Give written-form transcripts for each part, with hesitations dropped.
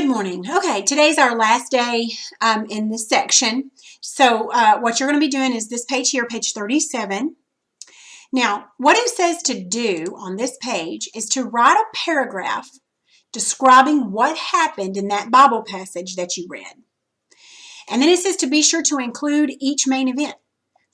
morning. Okay, today's our last day in this section. So what you're going to be doing is this page here, page 37. Now, what it says to do on this page is to write a paragraph describing what happened in that Bible passage that you read. And then it says to be sure to include each main event.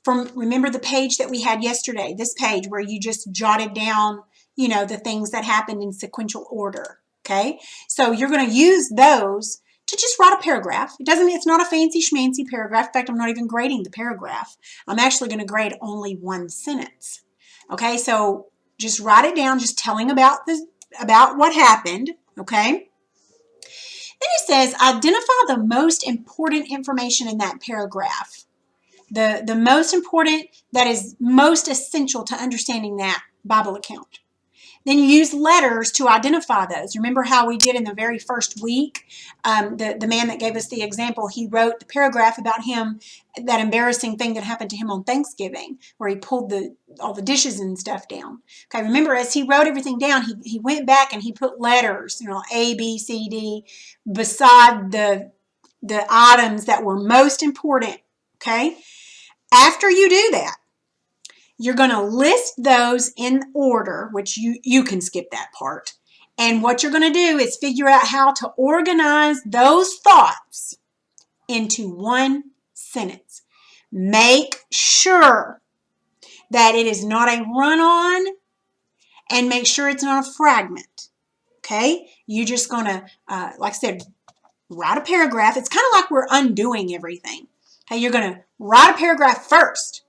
Remember the page that we had yesterday, this page where you just jotted down, you know, the things that happened in sequential order. Okay, so you're going to use those to just write a paragraph. It's not a fancy schmancy paragraph. In fact, I'm not even grading the paragraph. I'm actually going to grade only one sentence. Okay, so just write it down, just telling about what happened. Okay. Then it says identify the most important information in that paragraph. The most important, that is most essential to understanding that Bible account. Then you use letters to identify those. Remember how we did in the very first week? The man that gave us the example, he wrote the paragraph about him, that embarrassing thing that happened to him on Thanksgiving, where he pulled all the dishes and stuff down. Okay, remember as he wrote everything down, he went back and he put letters, you know, A, B, C, D, beside the items that were most important. Okay, after you do that, you're going to list those in order, which you can skip that part. And what you're going to do is figure out how to organize those thoughts into one sentence. Make sure that it is not a run-on, and make sure it's not a fragment. Okay? You're just going to, like I said, write a paragraph. It's kind of like we're undoing everything. Okay? You're going to write a paragraph first,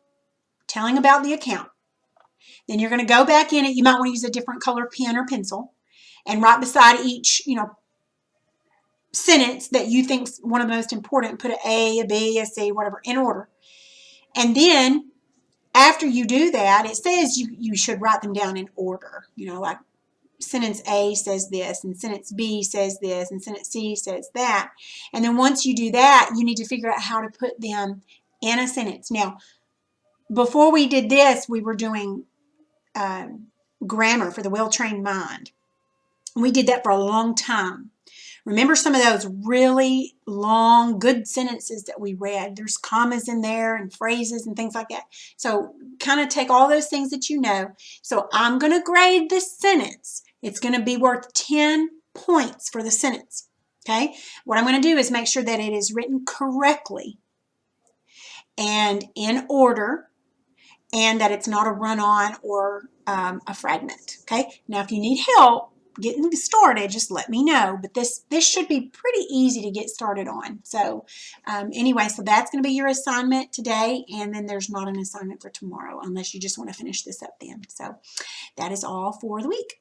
telling about the account. Then you're going to go back in it. You might want to use a different color pen or pencil, and right beside each, you know, sentence that you think's one of the most important, put an A, a B, a C, whatever, in order. And then after you do that, it says you should write them down in order. You know, like sentence A says this, and sentence B says this, and sentence C says that. And then once you do that, you need to figure out how to put them in a sentence. Now, before we did this, we were doing grammar for the well-trained mind. We did that for a long time. Remember some of those really long, good sentences that we read? There's commas in there and phrases and things like that. So kind of take all those things that you know. So I'm going to grade this sentence. It's going to be worth 10 points for the sentence. Okay? What I'm going to do is make sure that it is written correctly and in order, and that it's not a run-on or a fragment. Okay, now if you need help getting started, just let me know. But this should be pretty easy to get started on. So anyway, so that's going to be your assignment today, and then there's not an assignment for tomorrow unless you just want to finish this up then. So that is all for the week.